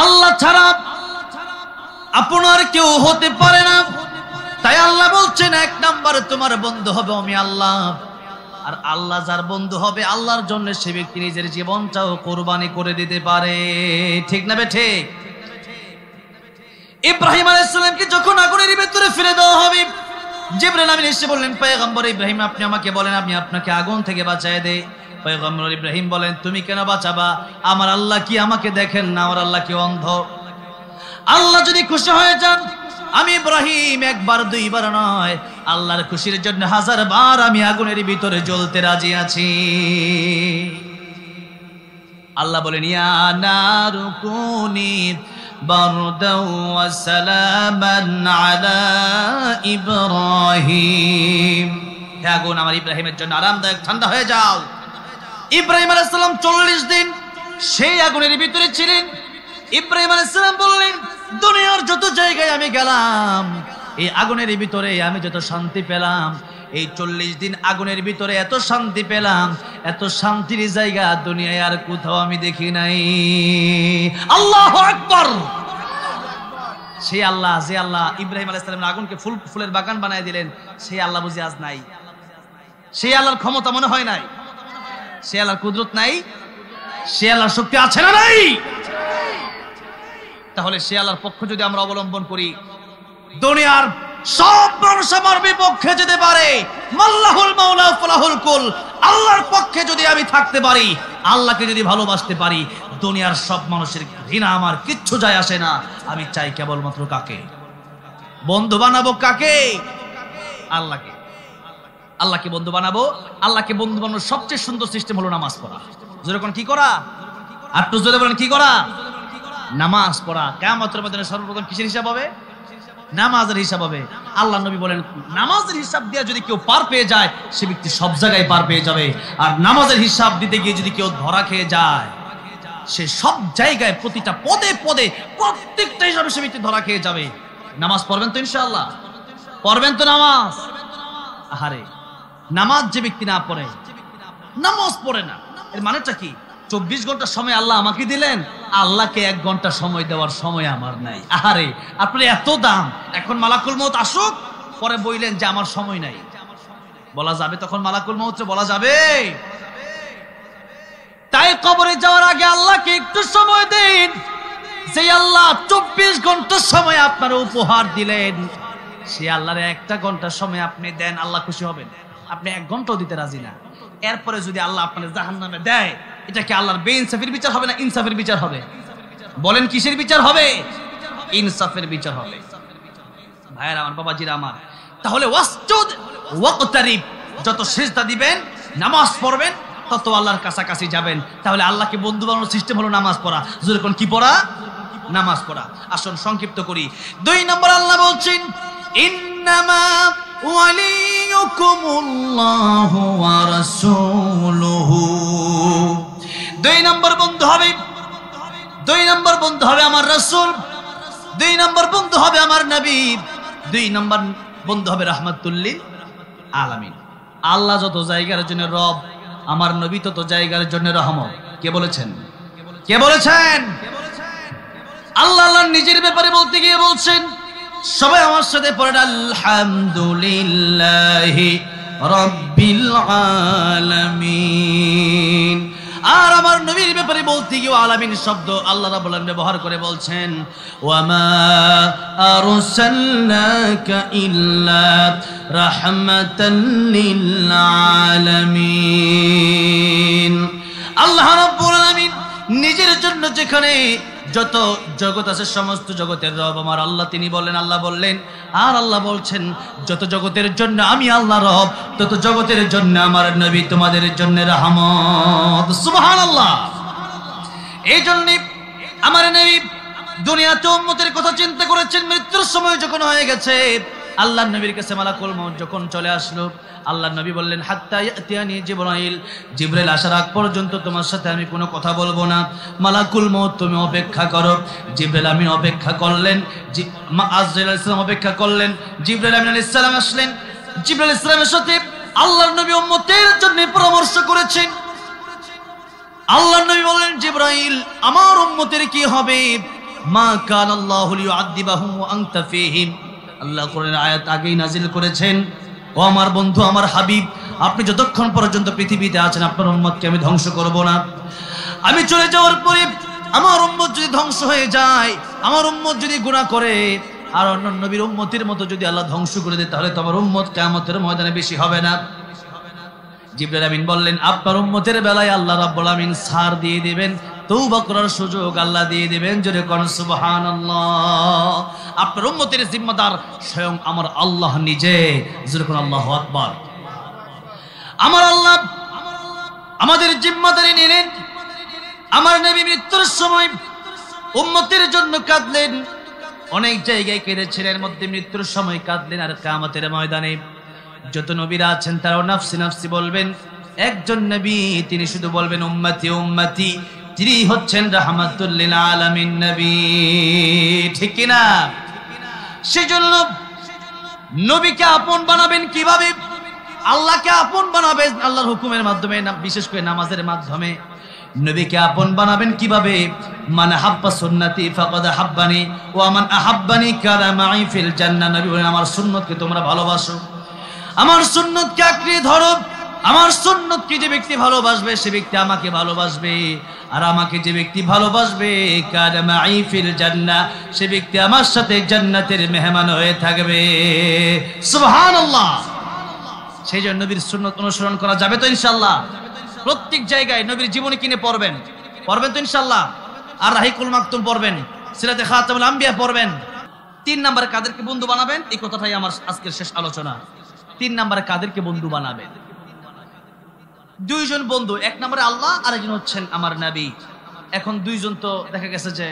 আল্লাহ ছাড়া আপনার কেউ হতে পারে না। তাই আল্লাহ বলছেন, এক নাম্বার তোমার বন্ধু হবে আমি আল্লাহ। আর আল্লাহ যার বন্ধু হবে আল্লাহর জন্য, সে ব্যক্তি নিজের জীবনটাও কোরবানি করে দিতে পারে। ঠিক না বেঠে? ইব্রাহিম আলাইহিস সালামকে যখন আগুনের ভিতরে ফেলে দেওয়া হবে, জিবরাইল আমিন এসে বললেন, পয়গম্বর ইব্রাহিম আপনি আমাকে বলেন, আমি আপনাকে আগুন থেকে বাঁচায় দেই। পয়গম্বর ইব্রাহিম বলেন, তুমি কেন বাঁচাবা? আমার আল্লাহ কি আমাকে দেখেন না? আমার আল্লাহ কি অন্ধ? আল্লাহ যদি খুশি হয়ে যান, আমি ইব্রাহিম একবার দুইবার নয়, আল্লাহর খুশির জন্য 1000 বার আমি আগুনের ভিতরে জ্বলতে রাজি আছি। আল্লাহ বলেন, ইয়া নারু কুনি বারদাও ওয়া সালামান আলা ইব্রাহিম। হে আগুন, আমার ইব্রাহিমের জন্য আরামদায়ক ঠান্ডা হয়ে যাও। ইব্রাহিম আলাইহিস সালাম 40 দিন সেই আগুনের ভিতরে ছিলেন। ইব্রাহিম আলাইহিস সালাম বললেন, দুনিয়ার যত জায়গায় আমি গেলাম, এই আগুনের ভিতরে আমি যত শান্তি পেলাম, এই 40 দিন আগুনের ভিতরে এত শান্তি পেলাম, এত শান্তির জায়গা দুনিয়ায় আর কোথাও আমি দেখি নাই। আল্লাহু আকবার। সেই আল্লাহ, যে আল্লাহ ইব্রাহিম আলাইহিস সালামের আগুনকে ফুলের বাগান বানায় দিলেন, সেই আল্লাহ বুঝি আজ নাই? সেই আল্লাহর ক্ষমতা মনে হয় নাই? সেই আল্লাহর কুদরত নাই? সেই আল্লাহর শক্তি আছে না নাই? তাহলে সে আল্লাহর পক্ষ যদি আমরা অবলম্বন করি, দুনিয়ার সব মানুষ আমার বিপক্ষে যেতে পারে, মাল্লাহুল মাওলা ফালাহুল কুল। আল্লাহর পক্ষে যদি আমি থাকতে পারি, আল্লাহকে যদি ভালোবাসতে পারি, দুনিয়ার সব মানুষের ঘৃণা আমার কিচ্ছু যায় আসে না। আমি চাই কেবলমাত্র কাকে বন্ধু বানাবো? কাকে? আল্লাহকে। আল্লাহকে বন্ধু বানাবো। আল্লাহকে বন্ধু বানানোর সবচেয়ে সুন্দর সিস্টেম হলো নামাজ পড়া। যেরকম কি করা? একটু জোরে বলেন, কি করা? নামাজ পড়া। কিয়ামতের ময়দানে সর্বপ্রথম কিসের হিসাব হবে? নামাজের হিসাব হবে। আল্লাহ নবী বলেন, নামাজের হিসাব দিয়ে যদি কেউ পার পেয়ে যায়, সে ব্যক্তি সব জায়গায় পার পেয়ে যাবে। আর নামাজের হিসাব দিতে গিয়ে যদি কেউ ধরা খেয়ে যায়, সে সব জায়গায় প্রতিটা পদে পদে প্রত্যেকটা হিসাবে সে ব্যক্তি ধরা খেয়ে যাবে। নামাজ পড়বেন তো ইনশাআল্লাহ? পড়বেন তো নামাজ? আহারে, নামাজ যে ব্যক্তি না পড়ে, নামাজ পড়ে না, এর মানেটা কি? 24 ঘন্টা সময় আল্লাহ আমাকে দিলেন, আল্লাহকে 1 ঘন্টা সময় দেওয়ার সময় আমার নাই। আহারে, আপনার এত দাম, এখন মালাকুল মউত আসুক, পরে বললেন যে আমার সময় নাই। বলা যাবে তখন মালাকুল মউত? বলা যাবে? তাই কবরে যাওয়ার আগে আল্লাহকে একটু সময় দিন। যে আল্লাহ 24 ঘন্টা সময় আপনার উপহার দিলেন, সে আল্লাহর 1টা ঘন্টা সময় আপনি দেন, আল্লাহ খুশি হবেন? আপনি 1 ঘন্টাও দিতে রাজি না। এরপরে যদি আল্লাহ আপনার জাহান্নামে দেয়, এটা কি আল্লাহর বেইনসাফের বিচার হবে না ইনসাফের বিচার হবে? বলেন কিসের বিচার হবে? ইনসাফের বিচার হবে। ভাইরা আমার, বাবাজিরা আমার, তাহলে ওয়াসজুদ ওয়াকতারিব, যত সিজদা দিবেন, নামাজ পড়বেন, তত আল্লাহর কাছাকাছি যাবেন। তাহলে আল্লাহকে বন্ধু বানানোর সিস্টেম হলো নামাজ পড়া। জোরে কোন কি পড়া? নামাজ পড়া। আসুন সংক্ষিপ্ত করি। 2 নম্বর আল্লাহ বলছেন, ইন্নামা ওয়ালিয়ুকুমুল্লাহু ওয়া রাসূলুহু। 2 নম্বর বন্ধু হবে, 2 নম্বর বন্ধু হবে আমার রাসূল, 2 নম্বর বন্ধু হবে আমার নবী, 2 নম্বর বন্ধু হবে রাহমাতুল লিল আলামিন। আল্লাহ যত জায়গার জন্য রব, আমার নবী তত জায়গার জন্য রহমত। কে বলেছেন? কে বলেছেন? আল্লাহ আল্লাহ নিজের ব্যাপারে বলতে গিয়ে বলছেন, সবাই আমার সাথে পড়েন, আলহামদুলিল্লাহি রাব্বিল আলামিন। আর আমার নবীর ব্যাপারে বলতে গিয়ে আলামিন শব্দ আল্লাহ রাব্বুল আলামিন ব্যবহার করে বলছেন, ওয়ামা আরসালনাকা ইল্লা রাহমাতাল লিল আলামিন। আল্লাহ রাব্বুল আলামিন নিজের জন্য যেখানে যত জগৎ আছে, সমস্ত জগতের রব আমার আল্লাহ, তিনি বললেন, আল্লাহ বললেন, আর আল্লাহ বলছেন, যত জগতের জন্য আমি আল্লাহ রব, তত জগতের জন্য আমার নবী তোমাদের জন্য রহমত। সুবহানাল্লাহ। এই জন্য আমার নবী দুনিয়াতে উম্মতের কথা চিন্তা করেছেন। মৃত্যুর সময় যখন হয়ে গেছে, আল্লাহর নবীর কাছে মালাকুল মউত যখন চলে আসলো, আল্লাহর নবী বললেন, হাত্তা ইয়াতিয়ানি জিবরাইল, জিবরাইল আসার আগ পর্যন্ত তোমার সাথে আমি কোনো কথা বলবো না। মালাকুল মউত তুমি অপেক্ষা করো। জিবরাইল আমিন অপেক্ষা করলেন, আজরাইল আলাইহিস সালাম অপেক্ষা করলেন। জিবরাইল আমিন আলাইহিস সালাম আসলেন। জিবরাইল আলাইহিস সালামের সাথে আল্লাহর নবী উম্মতের জন্য পরামর্শ করেছেন। আল্লাহর নবী বললেন, জিবরাইল আমার উম্মতের কি হবে? মা কানাল্লাহু লিউআযিবাহুম ওয়া আনতা ফীহিম। আল্লাহ কোরআনের আয়াত আগেই নাজিল করেছেন, ও আমার বন্ধু, আমার হাবিব, আপনি যতক্ষণ পর্যন্ত পৃথিবীতে আছেন আপনার উম্মতকে আমি ধ্বংস করব না। আমি চলে যাওয়ার পরে আমার উম্মত যদি ধ্বংস হয়ে যায়, আমার উম্মত যদি গুনাহ করে আর অন্য নবীর উম্মতের মতো যদি আল্লাহ ধ্বংস করে দেয়, তাহলে তো আমার উম্মত কিয়ামতের ময়দানে বেশি হবে না। জিবরাইল আমিন বললেন, আপনার উম্মতের বেলায় আল্লাহ রাব্বুল আমিন ছাড় দিয়ে দিবেন, তওবা করার সুযোগ আল্লাহ দিয়ে দিবেন। জোরে কোন সুবহানাল্লাহ। আপনার উম্মতের জিম্মাদার স্বয়ং আমার আল্লাহ নিজে। জোরে কোন আল্লাহু আকবার। আমার আল্লাহ আমাদের জিম্মাদারি নিলেন। আমার নবী মৃত্যুর সময় উম্মতের জন্য কাঁদলেন, অনেক জায়গায় কেঁদেছিলেন, মধ্যে মৃত্যুর সময় কাঁদলেন। আর কিয়ামতের ময়দানে যত নবীরা আছেন তারাও নাফসি নাফসি বলবেন। একজন নবী তিনি শুধু বলবেন উম্মতি উম্মতি, তিনি হচ্ছেন রাহমাতুল লিল আলামিন নবী, ঠিক কি না? সেজন্য নবীকে আপন বানাবেন কিভাবে? আল্লাহকে আপন বানাবেন আল্লাহর হুকুমের মাধ্যমে, বিশেষ করে নামাজের মাধ্যমে। নবীকে আপন বানাবেন কিভাবে? মান হাব্বা সুন্নতি ফাকাদ হাব্বানি ওয়া মান আহাব্বানি কানা মাই ফিল জান্নাহ। নবী বলেন, আমার সুন্নতকে তোমরা ভালোবাসো, আমার সুন্নতকে আঁকড়ে ধরো। আমার সুন্নতকে যে ব্যক্তি ভালোবাসবে সে ব্যক্তি আমাকে ভালোবাসবে, আর আমাকে যে ব্যক্তি ভালোবাসবে কানা মাই ফিল জান্নাহ, সে ব্যক্তি আমার সাথে জান্নাতের মেহমান হয়ে থাকবে। সুবহানাল্লাহ। সেই জন্য নবীর সুন্নত অনুসরণ করা যাবে তো ইনশাআল্লাহ? প্রত্যেক জায়গায় নবীর জীবনী কিনে পড়বেন তো ইনশাআল্লাহ। আর রাহিকুল মাকতুম পড়বেন, সিরাতে খাতামুল আম্বিয়া পড়বেন। 3 নম্বরে কাদেরকে বন্ধু বানাবেন, এই কথাটাই আমার আজকের শেষ আলোচনা। 3 নম্বরে কাদেরকে বন্ধু বানাবেন? 2 জন বন্ধু, 1 নম্বরে আল্লাহ, আরেকজন হচ্ছেন আমার নবী। এখন 2 জন তো দেখা গেছে যে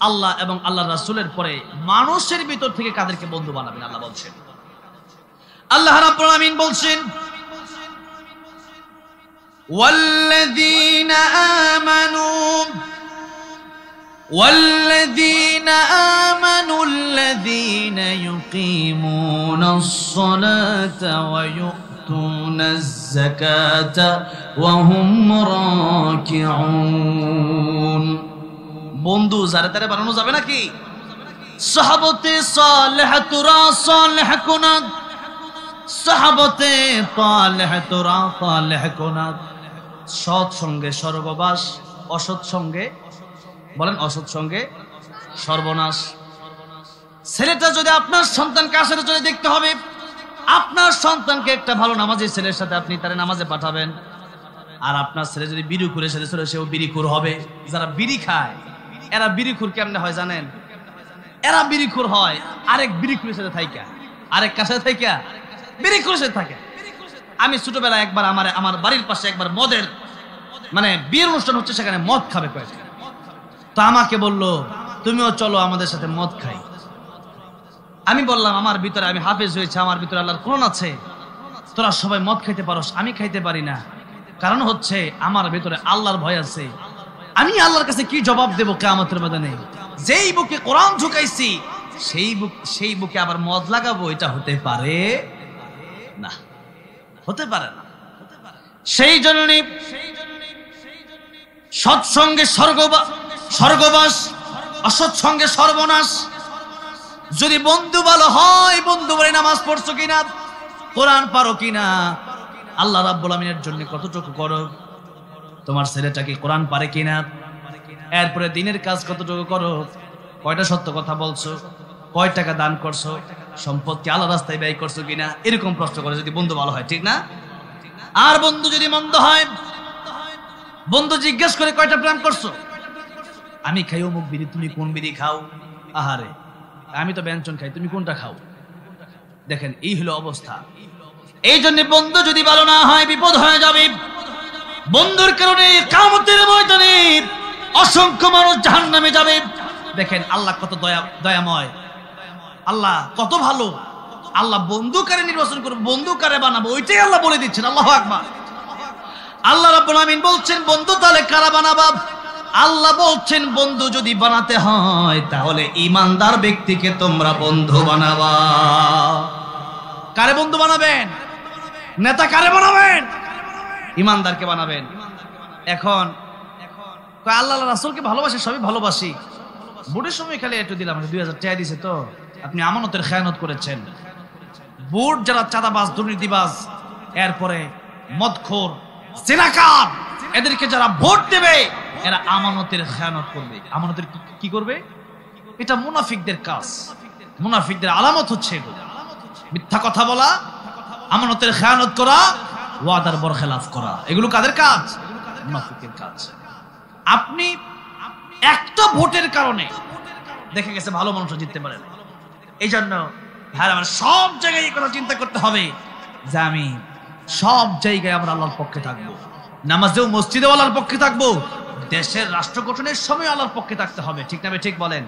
আল্লাহ এবং আল্লাহর রাসূলের পরে মানুষের ভিতর থেকে কাদেরকে বন্ধু বানাবেন আল্লাহ বলছেন। আল্লাহ রাব্বুল আমিন বলছেন, والذين آمنوا الذين يقيمون الصلاة ويؤتون الزكاة وهم راكعون। বন্ধু যারা তারা বানানো যাবে নাকি? সাহাবতে সালেহাতুরা সালেহকুনা, সাহাবতে তালেহাতুরা তালেহকুনা। সৎ সঙ্গে স্বর্গবাস, অসৎ সঙ্গে বলেন অসৎ সঙ্গে সর্বনাশ। ছেলেটা যদি আপনার সন্তানকে আসলে চলে দেখতে হবে, আপনার সন্তানকে একটা ভালো নামাজি ছেলের সাথে আপনি তার নামাজে পাঠাবেন। আর আপনার ছেলে যদি বিড়িখুরের সাথে চলে, সেও বিড়িখুর হবে। যারা বিড়ি খায় এরা বিড়িখুর কেমনে হয় জানেন? এরা বিড়িখুর হয় আরেক বিড়িখুরের সাথে থাইকা, আরেক কার সাথে থাইকা? বিড়িখুরের সাথে থাকে। আমি ছোটবেলায় একবার আমার বাড়ির পাশে একবার মদের মানে বিয়ের অনুষ্ঠান হচ্ছে, সেখানে মদ খাবে কয়েকটা। তো আমাকে বলল, তুমিও চলো আমাদের সাথে মদ খাই। আমি বললাম, আমার ভিতরে, আমি হাফেজ হয়েছে, আমার ভিতরে আল্লাহর কোরআন আছে, তোরা সবাই মদ খাইতে পারোস, আমি খাইতে পারি না। কারণ হচ্ছে আমার ভিতরে আল্লাহর ভয় আছে। আমি আল্লাহর কাছে কি জবাব দেব কিয়ামতের ময়দানে? যেই বুকে কোরআন ঝুকাইছি সেই বুকে আবার মদ লাগাবো, এটা হতে পারে না, হতে পারে না। সেই জন্য সৎসঙ্গে স্বর্গবাস, অসৎসঙ্গে সর্বনাশ। যদি বন্ধু ভালো হয়, বন্ধু বলে নামাজ পড়ছো কিনা, কোরআন পারো কিনা, আল্লাহ রাব্বুল আমিনের জন্য কতটুকু করো, তোমার ছেলেটা কি কোরআন পারে কিনা, এরপরে দিনের কাজ কতটুকু করো, কয়টা সত্য কথা বলছো, কয় টাকা দান করছো, সম্পদকে আল্লাহ রাস্তায় ব্যয় করছো কিনা, এরকম প্রশ্ন করে যদি বন্ধু ভালো হয়, ঠিক না? আর বন্ধু যদি মন্দ হয়, বন্ধু জিজ্ঞেস করে কয়টা প্রেম করছো, আমি খাই অমুক বিড়ি, তুমি কোন বিড়ি খাও, আহারে আমি তো ব্যঞ্জন খাই, তুমি কোনটা খাও। দেখেন এই হলো অবস্থা। এই জন্য বন্ধু যদি ভালো না হয় বিপদ হয়ে যাবে। বন্ধুর কারণে কিয়ামতের ময়দানে অসংখ্য মানুষ জাহান্নামে যাবে। দেখেন আল্লাহ কত দয়াময়, আল্লাহ কত ভালো। আল্লাহ বন্ধু কারে নির্বাচন করবে, বন্ধু কারে বানাবো, ওইটাই আল্লাহ বলে দিচ্ছেন। আল্লাহু আকবার। আল্লাহ রাব্বুল আমিন বলছেন বন্ধু তাহলে কারা বানাবা? আল্লাহ বলছেন বন্ধু যদি বানাতে হয় তাহলে ঈমানদার ব্যক্তিকে তোমরা বন্ধু বানাবা। কারে বন্ধু বানাবেন? নেতা কারে বানাবেন? ঈমানদারকে বানাবেন। এখন আল্লাহ রাসূলকে ভালোবাসি, সবই ভালোবাসি, ভোটের সময় খালি একটু দিলাম, 2000 টাকা দিছে তো, আপনি আমানতের খেয়ানত করেছেন। ভোট যারা চাঁদাবাজ, দুর্নীতিবাজ, এরপরে মদখোর, জেনাকার, এদেরকে যারা ভোট দেবে এরা আমানতের খেয়ানত করবে। আমানতের কি করবে? এটা মুনাফিকদের কাজ, মুনাফিকদের আলামত হচ্ছে এগুলো। মিথ্যা কথা বলা, আমানতের খেয়ানত করা, ওয়াদার বরখেলাফ করা, এগুলো কাদের কাজ? মুনাফিকের কাজ। আপনি একটা ভোটের কারণে দেখে গেছে ভালো মানুষ জিততে পারে না। এই জন্য হ্যাঁ, আমার সব জায়গায় এই কথা চিন্তা করতে হবে যে আমি সব জায়গায় আমরা আল্লাহর পক্ষে থাকবো, নামাজেও মসজিদেও আল্লাহর পক্ষে থাকবো, দেশের রাষ্ট্র গঠনের সময় আল্লাহর পক্ষে থাকতে হবে। ঠিক না? ঠিক বলেন।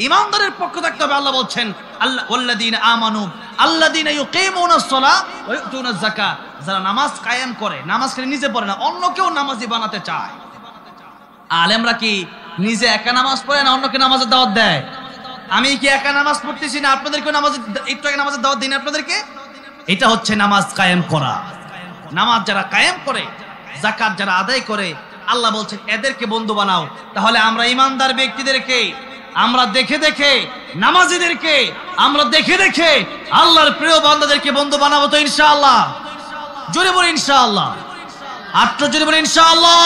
ইমানদারের পক্ষে থাকতে হবে। আল্লাহ বলছেন আল্লাহ ওয়াল্লাযীনা আমানু আল্লাযীনা ইউকিমুনাস সালাহ ওয়া ইউতুনাজ যাকাত, যারা নামাজ কায়েম করে, নামাজ খালি নিজে পড়ে না, অন্যকেও নামাজি বানাতে চায়। আলেমরা কি নিজে একা নামাজ পড়ে না অন্যকে নামাজের দাওয়াত দেয়? আমি কি একা নামাজ পড়তেছি না আপনাদেরকে নামাজের, একটু আগে নামাজের দাওয়াত দিন আপনাদেরকে? এটা হচ্ছে নামাজ কায়েম করা। নামাজ যারা কায়েম করে, যাকাত যারা আদায় করে, আল্লাহ বলছেন এদেরকে বন্ধু বানাও। তাহলে আমরা ইমানদার ব্যক্তিদেরকে আমরা দেখে দেখে, নামাজীদেরকে আমরা দেখে দেখে আল্লাহর প্রিয় বান্দাদেরকে বন্ধু বানাবো তো ইনশাআল্লাহ? জোরে বলে ইনশাআল্লাহ। আত্ম জোরে বলে ইনশাআল্লাহ।